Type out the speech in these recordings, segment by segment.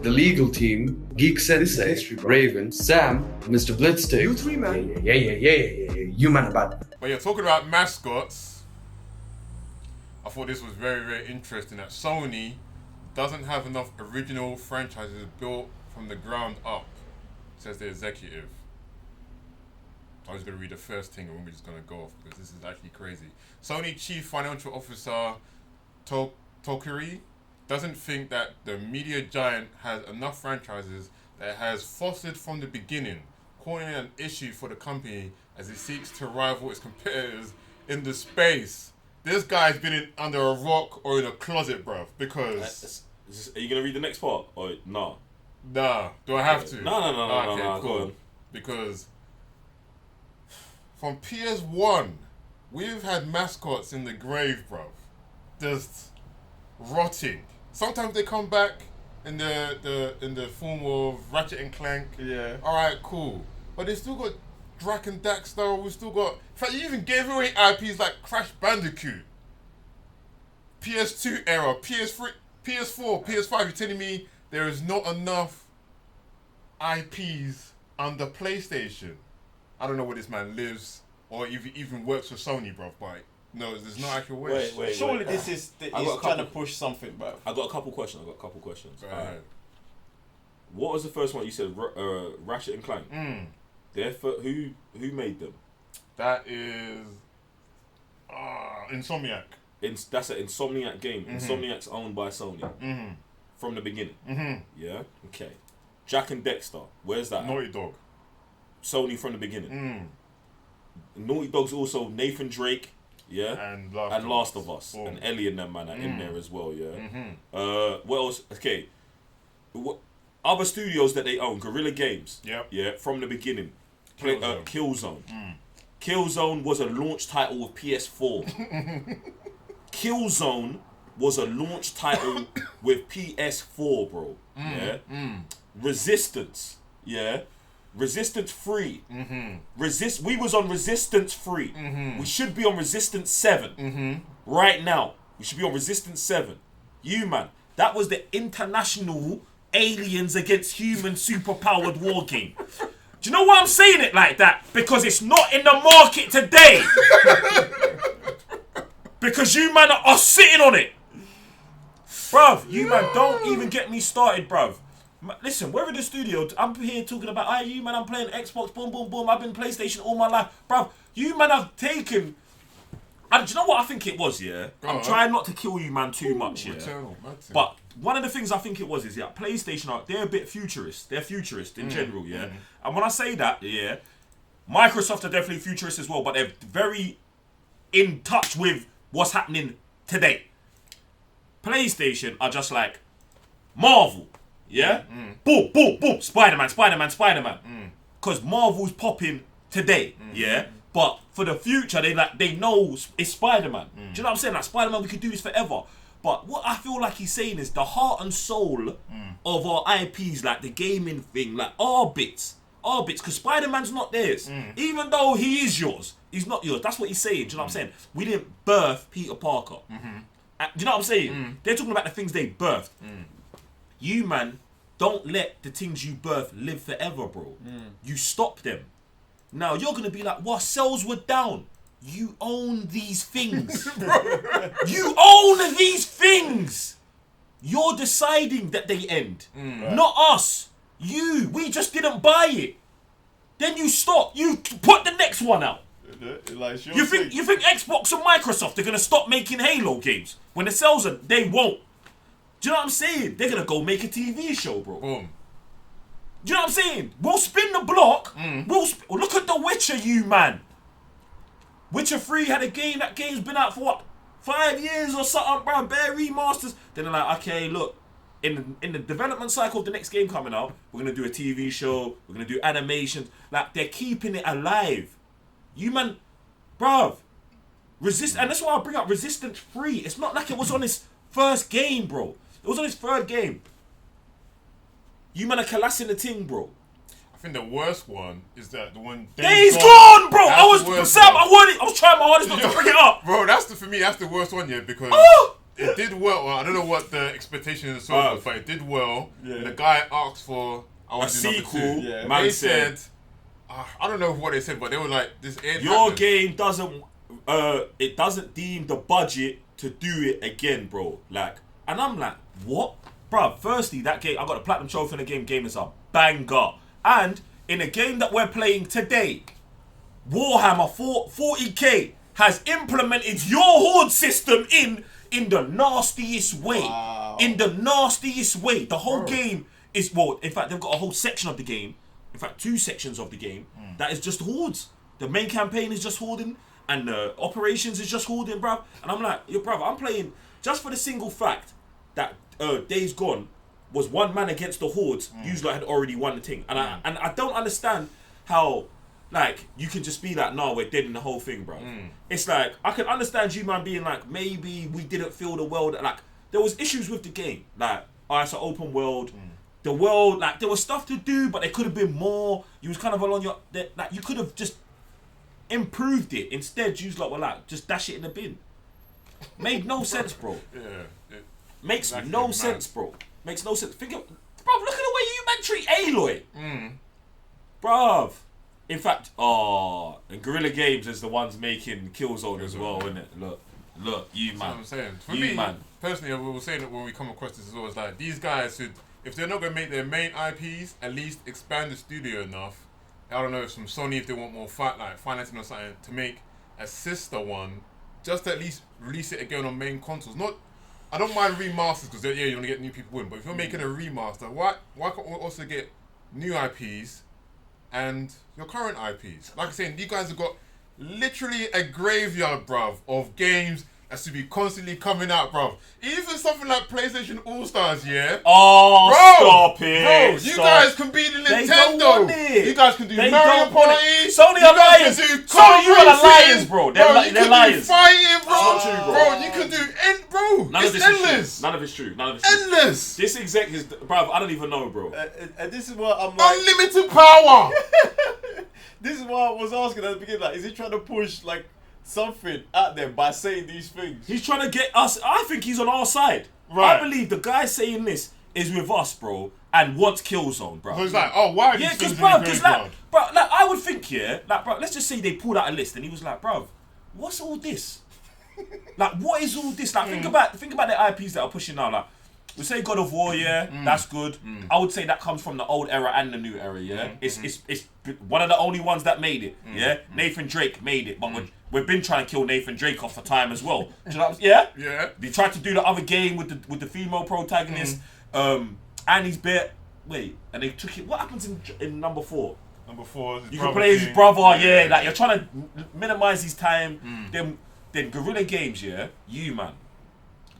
the legal team, Geek Sensei, Raven, Sam, Mr. Blitzstick. You three, man. Yeah. You man about. But yeah, talking about mascots, I thought this was very, very interesting that Sony doesn't have enough original franchises built from the ground up, says the executive. I was going to read the first thing and we're just going to go off because this is actually crazy. Sony Chief Financial Officer Tokiri doesn't think that the media giant has enough franchises that it has fostered from the beginning, calling it an issue for the company as it seeks to rival its competitors in the space. This guy's been under a rock or in a closet, bruv, because... Are you going to read the next part or no? Nah, do I have to? No, Okay, go on. Because from PS1, we've had mascots in the grave, bruv. Just rotting. Sometimes they come back in the form of Ratchet and Clank. Yeah. Alright, cool. But they still got Drac and Daxter. We still got... In fact, you even gave away IPs like Crash Bandicoot. PS2 era, PS3, PS4, PS5. You're telling me there is not enough IPs under PlayStation? I don't know where this man lives or if he even works for Sony, bruv, but no, there's no actual way. Wait. Surely this is he's trying to push something, bro. I got a couple questions. Go ahead. What was the first one you said? Ratchet and Clank. Who made them? That is Insomniac. That's an Insomniac game. Insomniac's owned by Sony from the beginning. Yeah. Okay. Jack and Dexter. Where's that? Naughty Dog. Sony from the beginning. Naughty Dog's also Nathan Drake. Yeah. And Last of Us. Oh. And Ellie and them man are in there as well. Yeah. What else? Okay. Other studios that they own, Guerrilla Games. Yep. Yeah, from the beginning. Killzone. Killzone was a launch title with PS4. Killzone was a launch title with PS4, bro. Yeah. Resistance. Yeah. Resistance 3. We was on Resistance 3. We should be on Resistance 7. Right now. We should be on Resistance 7. You, man. That was the international aliens against human superpowered war game. Do you know why I'm saying it like that? Because it's not in the market today. Because you man are sitting on it. Bruv, you man don't even get me started, bruv. Listen, we're in the studio. I'm here talking about, you man, I'm playing Xbox, boom, boom, boom. I've been PlayStation all my life. Bruv, you man have taken... do you know what I think it was, yeah? I'm trying not to kill you, man, too much, yeah? But one of the things I think it was is, yeah, PlayStation, they're a bit futurist. They're futurist in general, yeah? And when I say that, yeah, Microsoft are definitely futurist as well, but they're very in touch with what's happening today. PlayStation are just like Marvel, yeah? Boom, boom, boom, Spider-Man. Because Marvel's popping today, yeah? But for the future, they know it's Spider-Man. Do you know what I'm saying? Like, Spider-Man, we could do this forever. But what I feel like he's saying is the heart and soul of our IPs, like the gaming thing, like our bits. Because Spider-Man's not theirs. Even though he is yours, he's not yours. That's what he's saying. Do you know what I'm saying? We didn't birth Peter Parker. Do you know what I'm saying? They're talking about the things they birthed. You, man, don't let the things you birth live forever, bro. You stop them. Now, you're going to be like, what? Sales were down. You own these things. You own these things. You're deciding that they end. Not us. We just didn't buy it. Then you stop. You put the next one out. Like, You think Xbox and Microsoft are going to stop making Halo games? When the sales are, they won't. Do you know what I'm saying? They're going to go make a TV show, bro. Boom. Do you know what I'm saying? We'll spin the block. Look at The Witcher, you man. Witcher 3 had a game. That game's been out for what? 5 years or something, bro. Bare remasters. Then they're like, okay, look. In the development cycle of the next game coming out, we're going to do a TV show. We're going to do animations. Like, they're keeping it alive. You man, bruv. And that's why I bring up Resistance 3. It's not like it was on his first game, bro. It was on his third game. You man are collapsing the thing, bro. I think the worst one is that the one... Days Gone, bro! I was trying my hardest not to bring it up. Bro, for me, that's the worst one, yeah, because it did well. I don't know what the expectation in the source was, but it did well. Yeah. The guy asked for A sequel. Yeah. Man They said, I don't know what they said, but they were like, "This ain't your happening." game doesn't. It doesn't deem the budget to do it again, bro. Like, and I'm like, what, bro? Firstly, that game, I got a platinum trophy in the game. Game is a banger, and in a game that we're playing today, Warhammer 40k has implemented your horde system in the nastiest way. Wow. In the nastiest way. The whole game is, well, in fact, they've got a whole section of the game. In fact, 2 sections of the game that is just hordes. The main campaign is just hording, and the operations is just holding, bruv. And I'm like, yo, bruv, I'm playing just for the single fact that Days Gone was one man against the hordes. You lot had already won the thing, and I don't understand how, like, you can just be like, no, we're dead in the whole thing, bruv. It's like, I can understand you, man, being like, maybe we didn't feel the world, like, there was issues with the game, like, it's an open world. The world, like, there was stuff to do, but there could have been more. You was kind of along your, like, you could have just improved it. Instead, you were like, just dash it in the bin. Made no sense, bro. Yeah. Makes Exactly, no man. sense, bro. Makes no sense. Think of, bro, look at the way you man treat Aloy. Bruv. In fact, and Guerrilla Games is the ones making Killzone as well, isn't it? Look, you That's man. what I'm saying. For You, me, man. personally, we were saying it when we come across this as well. It's like, these guys should, if they're not going to make their main IPs, at least expand the studio enough. I don't know, if from Sony, if they want more financing or something, to make a sister one, just to at least release it again on main consoles. Not, I don't mind remasters, because you want to get new people in, but if you're making a remaster, why can't we also get new IPs and your current IPs? Like I said, you guys have got literally a graveyard, bruv, of games that should be constantly coming out, bruv. Even something like PlayStation All-Stars, yeah? Oh, Bro, stop it. you guys can beat the They don't Nintendo. want it. You guys can do They Mario don't want Party. it. Sony You are guys liars. can do Sony, car you are racing. liars, bro. Bro, They're you can liars. do fighting, bro. That's not true, bro. You can do bro. None of It's this endless. is true. None of it's true. None of it's true. Endless. This exec is, bruv, I don't even know, bro. And this is what I'm like. Unlimited power. This is what I was asking at the beginning. Like, is he trying to push like something at them by saying these things? He's trying to get us. I think he's on our side. Right. I believe the guy saying this is with us, bro, and wants Killzone, bro. So it's like, oh, why are Yeah, these because, things bro, in the because, graveyard? like, I would think, yeah, like, bro, let's just say they pulled out a list and he was like, bro, what's all this? Like, what is all this? Like, think about the IPs that are pushing now. Like, we say God of War, yeah, that's good. I would say that comes from the old era and the new era, yeah. It's one of the only ones that made it, yeah. Nathan Drake made it, but we've been trying to kill Nathan Drake off for time as well. Do you know what I'm, yeah? Yeah. They tried to do the other game with the female protagonist, and he's bare. Wait, and they took it. What happens in number 4? Number 4 is his You brother can play his King. brother, yeah. Like, you're trying to minimize his time. Then Guerrilla Games, yeah. You, man.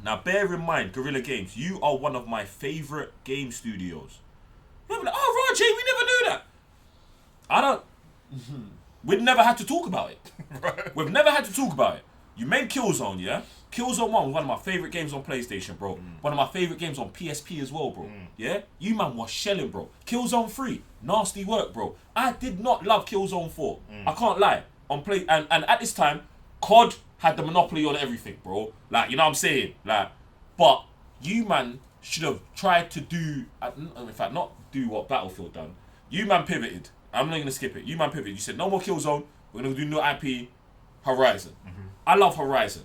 Now, bear in mind, Guerrilla Games, you are one of my favorite game studios. You're like, oh, Roger, we never knew that. I don't. We've never had to talk about it. Right. We've never had to talk about it. You made Killzone, yeah? Killzone 1 was one of my favorite games on PlayStation, bro. One of my favorite games on PSP as well, bro. Yeah? You man was shelling, bro. Killzone 3, nasty work, bro. I did not love Killzone 4. I can't lie. And at this time, COD had the monopoly on everything, bro. Like, you know what I'm saying? Like, but you man should have tried to do, in fact, not do what Battlefield done. You man pivoted. I'm not going to skip it. You man pivoted. You said, no more Killzone. We're going to do new IP, Horizon. I love Horizon.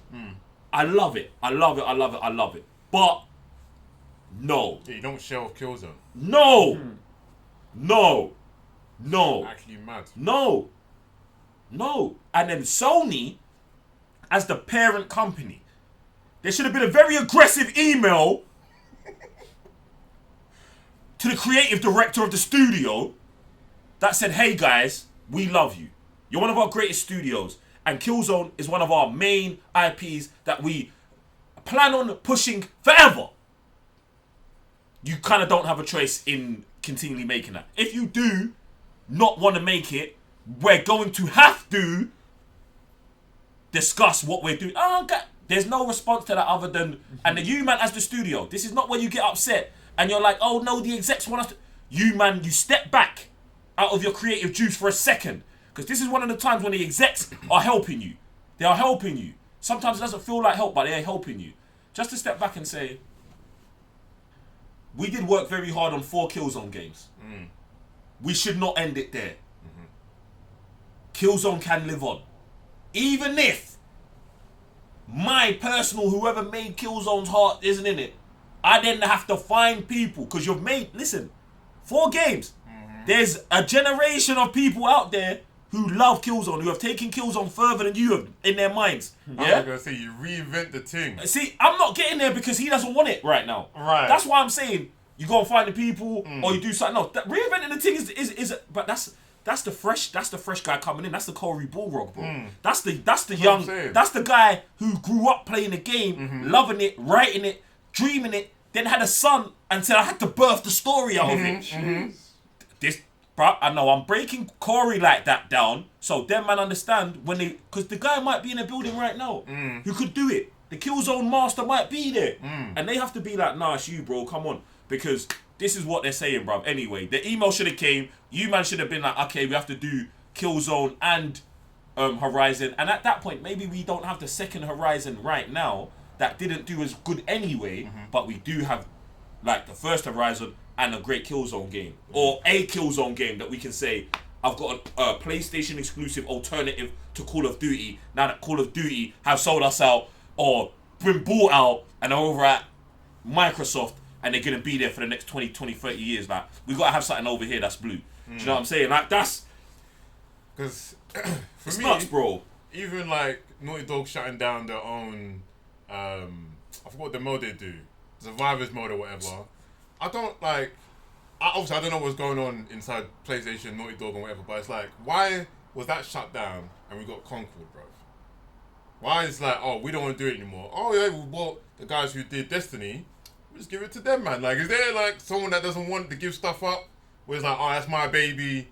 I love it. I love it. I love it. I love it. But, no. Yeah, you don't shelve Killzone. No. No. No. Actually mad. No. No. And then Sony, as the parent company, there should have been a very aggressive email to the creative director of the studio that said, hey guys, we love you. You're one of our greatest studios. And Killzone is one of our main IPs that we plan on pushing forever. You kind of don't have a choice in continually making that. If you do not want to make it, we're going to have to discuss what we're doing. Oh, God. There's no response to that other than, and then you man as the studio, this is not where you get upset and you're like, oh no, the execs want us to. You man, you step back out of your creative juice for a second. Because this is one of the times when the execs are helping you. They are helping you. Sometimes it doesn't feel like help, but they are helping you. just to step back and say, we did work very hard on 4 Killzone games. We should not end it there. Killzone can live on. Even if my personal, whoever made Killzone's heart isn't in it, I then have to find people, because you've made, listen, 4 games. There's a generation of people out there who love Killzone, who have taken Killzone further than you have in their minds. I Yeah? was gonna say you reinvent the thing. See, I'm not getting there because he doesn't want it right now. Right. That's why I'm saying you go and find the people or you do something. No, reinventing the thing is but that's the fresh guy coming in. That's the Corey Bullrock, bro. That's the young, I'm saying. that's the guy who grew up playing the game, loving it, writing it, dreaming it, then had a son and said I had to birth the story out of it. This, bro, I know I'm breaking Corey like that down, so them man understand when they, because the guy might be in a building right now who could do it. The Killzone master might be there, and they have to be like, nah, it's you, bro, come on, because this is what they're saying, bro. Anyway, the email should have came. You man should have been like, okay, we have to do Killzone and Horizon, and at that point, maybe we don't have the second Horizon right now that didn't do as good anyway, but we do have like the first Horizon and a great Killzone game, or a Killzone game that we can say, I've got a PlayStation exclusive alternative to Call of Duty, now that Call of Duty have sold us out or been bought out and are over at Microsoft and they're going to be there for the next 20, 20, 30 years. Like, we got to have something over here that's blue. Do you know what I'm saying? Like, that's... Because for it's me, nuts, bro. even like Naughty Dog shutting down their own, I forgot what the mode they do, Survivors mode or whatever. I don't like. Obviously, I don't know what's going on inside PlayStation, Naughty Dog, and whatever. But it's like, why was that shut down and we got Concord, bro? Why is like, oh, we don't want to do it anymore? Oh yeah, we bought the guys who did Destiny. We just give it to them, man. Like, is there like someone that doesn't want to give stuff up? Where it's like, oh, that's my baby.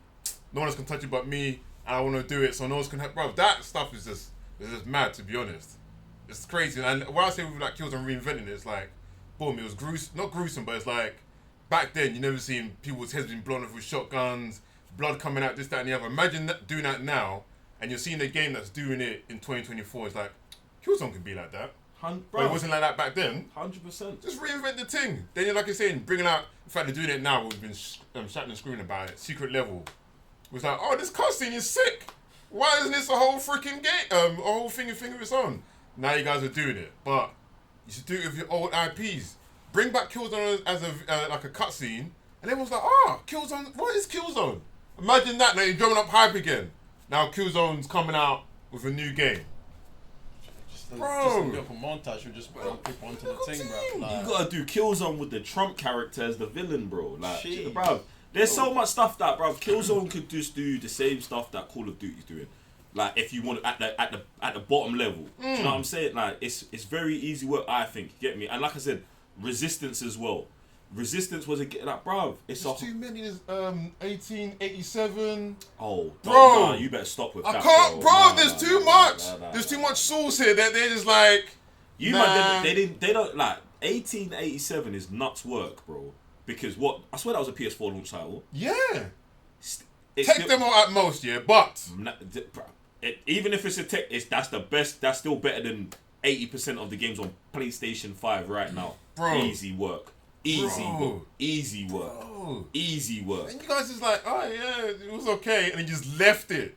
No one else can touch it but me. And I want to do it, so no one else can help. Bro, that stuff is just mad, to be honest. It's crazy. And what I say with like Killzone reinventing it, it's like, boom, it was gruesome, not gruesome, but it's like, back then you never seen people's heads being blown off with shotguns, blood coming out, this, that, and the other. Imagine that, doing that now, and you're seeing a game that's doing it in 2024. It's like, Killzone could be like that. But it wasn't like that back then. 100%. Just reinvent the thing. Then you're like you're saying, bringing out, in fact, they're doing it now, we've been shouting and screaming about it, secret level. It was like, oh, this cutscene is sick. Why isn't this a whole freaking game, a whole thing of its own? Now you guys are doing it, but you should do it with your old IPs. Bring back Killzone as a like a cutscene, and everyone's like, oh, Killzone, what is Killzone? Imagine that, now you're drawing up hype again. Now Killzone's coming out with a new game. Just Bro. a bit of a montage, we just put people onto the thing, bro. Like, You gotta do Killzone with the Trump character as the villain, bro. Like, Jeez. bro, there's so much stuff that, bro, Killzone could just do the same stuff that Call of Duty's doing. Like, if you want at the bottom level, do you know what I'm saying? Like, it's very easy work, I think. You get me? And like I said, Resistance as well. Resistance was like, bro, it's There's too many. There's 1887. Oh, Bro. nah, you better stop with I that. can't, bro. Nah, There's nah, too nah, much. nah, nah, There's nah, too nah. much sauce here that they're just like. You nah. man, they don't like 1887 is nuts work, bro. Because what I swear that was a PS4 launch title. Yeah. It's Tech still- demo at most, yeah, but even if it's a tech, that's the best. That's still better than 80% of the games on PlayStation 5 right now. Bro. Easy work. Easy Bro. work. Easy work. Bro. Easy work. And you guys just like, oh yeah, it was okay, and he just left it.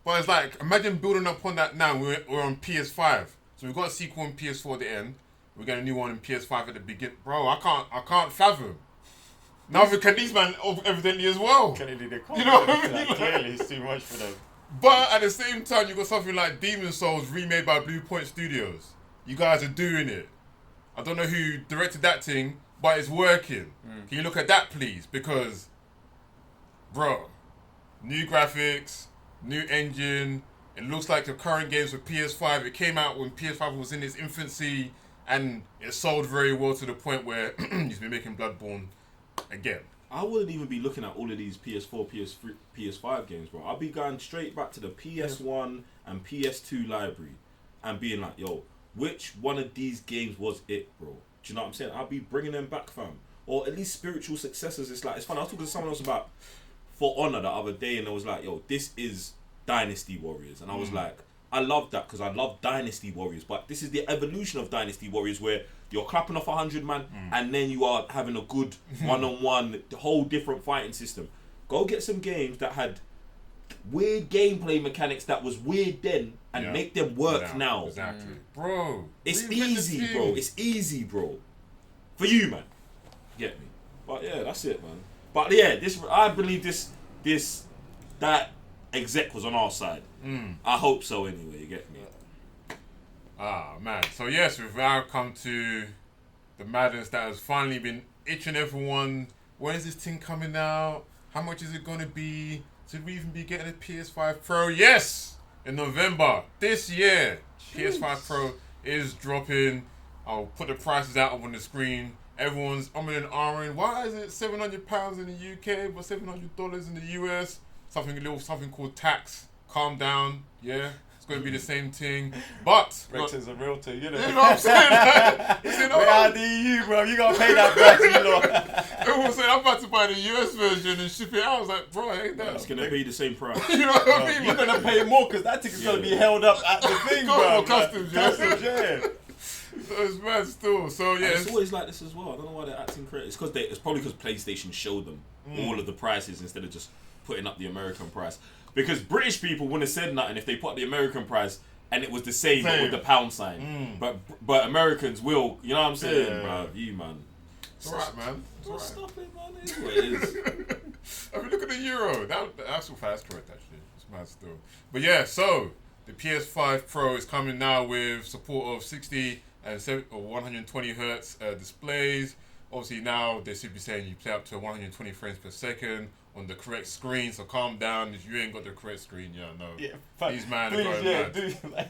But it's like, imagine building up on that now. We're on PS5, so we've got a sequel on PS4 at the end. We got a new one in PS5 at the beginning. Bro, I can't fathom. Neither can these man evidently as well. Kennedy, they can't You know do what I it. mean? Like, clearly, it's too much for them. But at the same time, you got something like Demon Souls remade by Blue Point Studios. You guys are doing it. I don't know who directed that thing, but it's working. Can you look at that, please? Because, bro, new graphics, new engine. It looks like the current games for PS5. It came out when PS5 was in its infancy, and it sold very well to the point where he's been making Bloodborne again. I wouldn't even be looking at all of these PS4, PS3, PS5 games, bro. I'll be going straight back to the PS1 and PS2 library and being like, yo, which one of these games was it, bro? Do you know what I'm saying? I'll be bringing them back, fam. Or at least spiritual successors. It's like, it's funny. I was talking to someone else about For Honor the other day, and I was like, yo, this is Dynasty Warriors. And I was like, I love that because I love Dynasty Warriors, but this is the evolution of Dynasty Warriors where you're clapping off 100 man and then you are having a good one-on-one, whole different fighting system. Go get some games that had weird gameplay mechanics that was weird then and make them work now. Exactly. Bro. It's easy, bro. It's easy, bro. For you, man. Get me. But yeah, that's it, man. But yeah, I believe that exec was on our side. I hope so anyway, you get me. Ah, man. So yes, we've now come to the madness that has finally been itching everyone. When is this thing coming out? How much is it going to be? Should we even be getting a PS5 Pro? Yes! In November this year, PS5 Pro is dropping. I'll put the prices out on the screen. Everyone's umming and ahhing. Why is it £700 in the UK but $700 in the US? Something called tax. Calm down. Yeah. Going to be the same thing, but Rex is a real thing, you know. You know what I'm saying? We're out of the EU, bro. You gotta pay that price, you know. Everyone said I'm about to buy the US version and ship it out. I was like, bro, ain't that? It's gonna be the same price. You know what I mean? You're gonna pay more because that ticket's gonna be held up at the thing, bro. Customs, yeah. Customs, yeah. So it's mad still. So yeah, it's always like this as well. I don't know why they're acting crazy. It's probably because PlayStation showed them all of the prices instead of just putting up the American price. Because British people wouldn't have said nothing if they put the American price and it was the same but with the pound sign. But Americans will, you know what I'm saying, bro? You, man. It's alright, man. It's alright. Stop it, man. It is what it is. I mean, look at the euro. That's correct, actually. It's mad still. But yeah, so the PS5 Pro is coming now with support of 60 and 120 hertz displays. Obviously, now they should be saying you play up to 120 frames per second on the correct screen. So calm down if you ain't got the correct screen. Yeah, no. Yeah, these man please, are going yeah, mad. dude, like,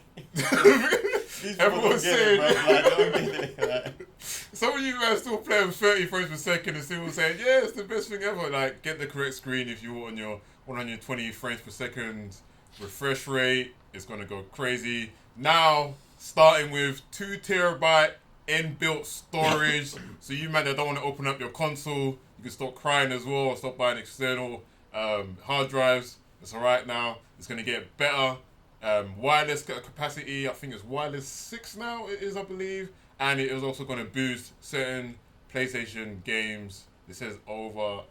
these Everyone's saying. don't get it. Like. Some of you guys still playing 30 frames per second and still saying, yeah, it's the best thing ever. Like, get the correct screen if you want your 120 frames per second refresh rate. It's going to go crazy. Now, starting with 2 terabyte inbuilt storage. So you man that don't want to open up your console, you can stop crying as well, or stop buying external hard drives. It's alright now. It's going to get better. Wireless capacity, I think it's wireless 6 now, it is, I believe. And it is also going to boost certain PlayStation games. It says over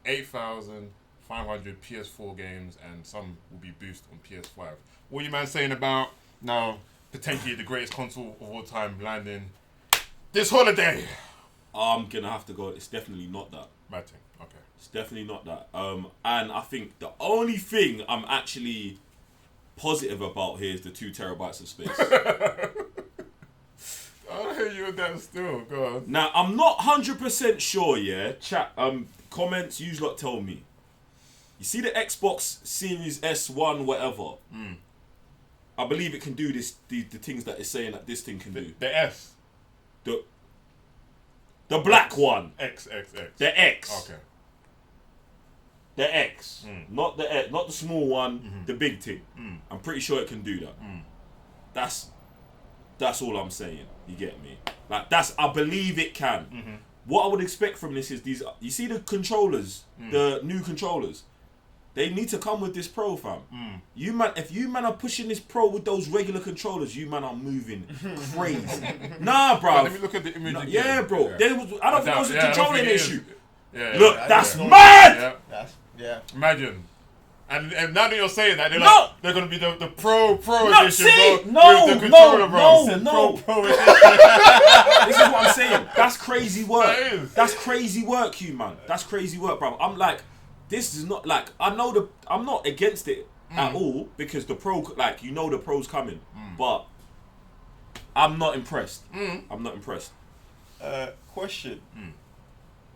8,500 PS4 games, and some will be boosted on PS5. What are you man saying about now potentially the greatest console of all time landing this holiday? I'm gonna have to go. It's definitely not that. Bad thing. Okay. It's definitely not that. And I think the only thing I'm actually positive about here is the 2 terabytes of space. I hear you with that still. Go on. Now I'm not 100% sure. Yeah, chat. Comments. You lot tell me. You see the Xbox Series S1, whatever. I believe it can do this. The things that it's saying that this thing can do. The S. The black one. X. The X. Okay. The X. Not the small one. The big thing. I'm pretty sure it can do that. That's all I'm saying. You get me? Like I believe it can. What I would expect from this is these. You see the controllers, the new controllers. They need to come with this Pro, fam. You man, if you man are pushing this Pro with those regular controllers, you man are moving crazy. Nah, bro. Let me look at the image again. Yeah, bro. Yeah. I don't think it was a controlling issue. Yeah, Look, yeah, that's yeah. mad. Yeah. Imagine. And now that you're saying that, they're gonna be the Pro No, edition, see, bro. With the controller, bro. no. Pro This is what I'm saying. That's crazy work. That is. That's crazy work, you man. That's crazy work, bro. I'm like, this is not like I'm not against it at all because the Pro, like the Pro's coming, but I'm not impressed. I'm not impressed. Question: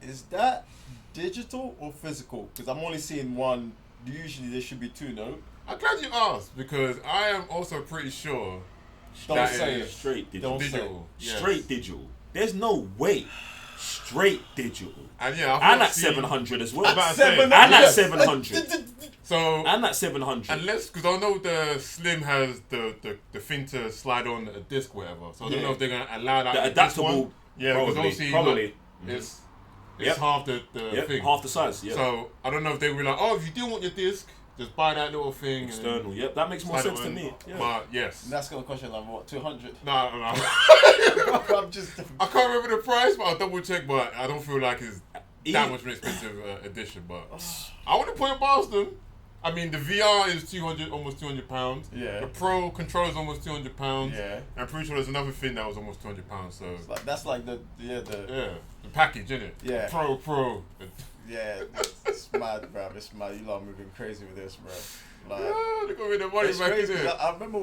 is that digital or physical? Because I'm only seeing one. Usually there should be 2. No. I'm glad you asked because I am also pretty sure Don't that say is it. Straight digital. Don't say it. digital. Yes. Straight digital. There's no way. Straight digital. And yeah, And at 700 as well. About to say. And at 700. So And at 700. unless, because I know the Slim has the thing to slide on a disc, whatever. So I don't know if they're gonna allow that. The with adaptable. this one. Yeah, because obviously Probably. look, it's Yep. half the Yep, thing. half the size. Yeah. So I don't know if they were like, oh, if you do want your disc, Just buy that little thing. External. Yep, that makes more sense to me. Yeah. But yes. And that's got a question like what, 200? No. I'm just. I can't remember the price, but I'll double check. But I don't feel like it's E- that much of an expensive edition. But I want to put it past them. I mean, the VR is almost £200. Yeah. The Pro controller is almost £200. Yeah. I'm pretty sure there's another thing that was almost £200. So Like, that's like the the package, innit? Yeah. Pro. yeah. It's mad, bro. It's mad. You lot are moving crazy with this, bro. Like, Yeah, they got rid of the money it's back crazy. in 'Cause it. I remember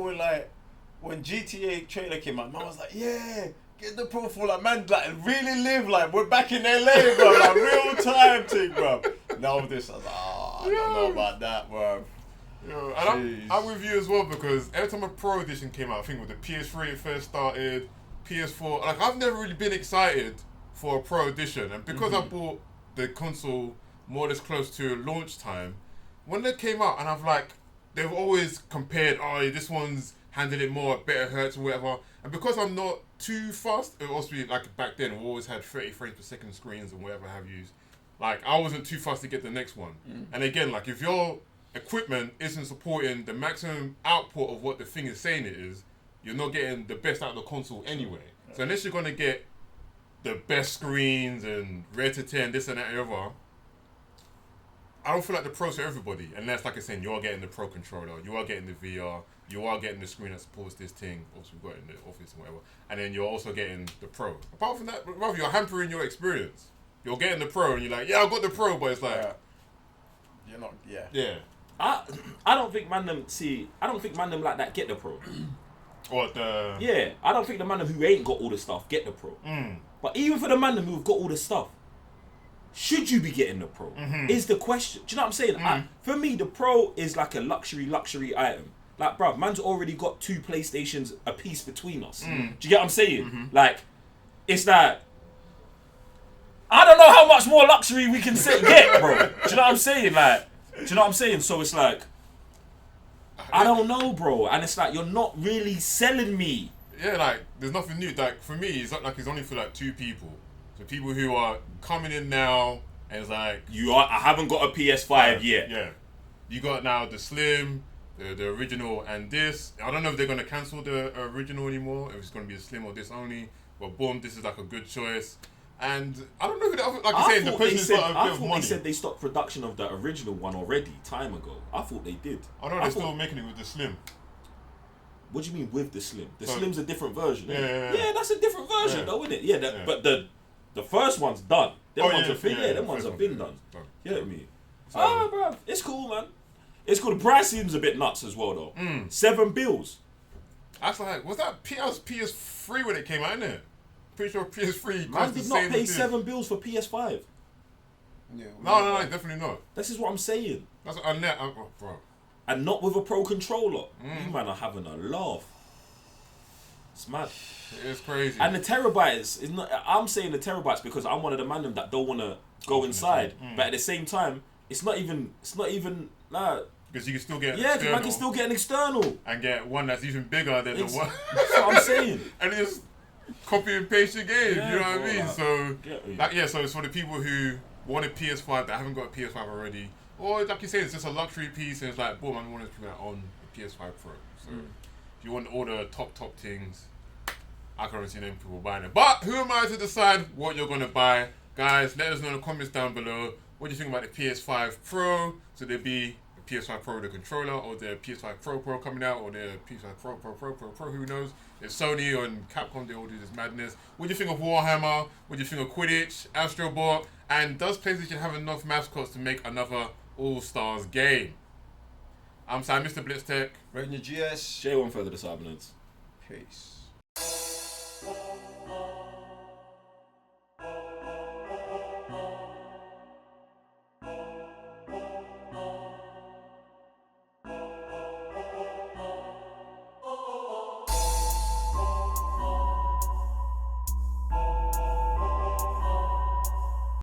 when GTA trailer came out, man was like, yeah. Get the Pro for like, man, like really live like we're back in LA, bro. Like real time thing, bro. Now with this, I was like, I don't know about that, bro. Yo, and I'm with you as well because every time a Pro Edition came out, I think with the PS3 it first started, PS4, like I've never really been excited for a Pro Edition, and because I bought the console more or less close to launch time, when they came out and they've always compared, oh, this one's handled it more, better hertz or whatever, and because I'm not too fast, it also be like back then we always had 30 frames per second screens and whatever have you, like I wasn't too fast to get the next one, and again, like if your equipment isn't supporting the maximum output of what the thing is saying it is, you're not getting the best out of the console anyway. So unless you're gonna get the best screens and rare to 10, this and that and the other, I don't feel like the Pro's for everybody. Unless, like I said, you are getting the Pro controller, you are getting the VR, you are getting the screen that supports this thing, also we've got it in the office and whatever, and then you're also getting the Pro. Apart from that, brother, you're hampering your experience. You're getting the Pro and you're like, yeah, I got the Pro, but it's like, you're not, yeah. I don't think man them like that get the Pro. What the? Yeah, I don't think the man them who ain't got all the stuff get the Pro. But even for the man them who've got all the stuff, should you be getting the Pro? Is the question. Do you know what I'm saying? For me, the Pro is like a luxury item. Like, bruv, man's already got 2 PlayStations a piece between us. Do you get what I'm saying? Like, it's like, I don't know how much more luxury we can get, bro. Do you know what I'm saying? Like, do you know what I'm saying? So it's like, I don't know, bro. And it's like, you're not really selling me. Yeah, like, there's nothing new. Like, for me, it's not like it's only for like 2 people. So people who are coming in now, and it's like... I haven't got a PS5 yet. Yeah. You got now the Slim, the original, and this. I don't know if they're going to cancel the original anymore, if it's going to be a Slim or this only. But boom, this is like a good choice. And I don't know who the other... Like I said, the person who's got a bit of money. They said they stopped production of the original one already, time ago. I thought they did. I know they're still making it with the Slim. What do you mean with the Slim? The Slim's a different version. Yeah, that's a different version though, isn't it? Yeah, but the first one's done. Them ones have been done. You know what I mean? So, bro, it's cool, man. It's cool. The price seems a bit nuts as well, though. $7. That's like, was that PS3 when it came out, innit? Pretty sure PS3 man did not pay $7 for PS5. Yeah, no, definitely not. This is what I'm saying. That's a net, bro. And not with a Pro controller. You man are having a laugh. It's mad. It is crazy. And the terabytes is not. I'm saying the terabytes because I'm one of the man them that don't want to go inside. But at the same time, it's not even. Nah. Because you can still get because man can still get an external and get one that's even bigger than the one. That's what I'm saying. And just copy and paste your game. Yeah, you know what bro, I mean? like, So so it's for the people who want a PS5 that haven't got a PS5 already, or like you say, it's just a luxury piece, and it's like, boom, I want to put that on the PS5 Pro. So if you want all the top things, I can't see them people buying it. But who am I to decide what you're gonna buy? Guys, let us know in the comments down below. What do you think about the PS5 Pro? So there be the PS5 Pro with the controller, or the PS5 Pro coming out, or the PS5 Pro, who knows? If Sony and Capcom, they all do this madness. What do you think of Warhammer? What do you think of Quidditch, Astro Bot? And does PlayStation have enough mascots to make another All-Stars game? I'm Sam, Mr. Blitztech. Rating your GS. J1 further disciplinants. Peace.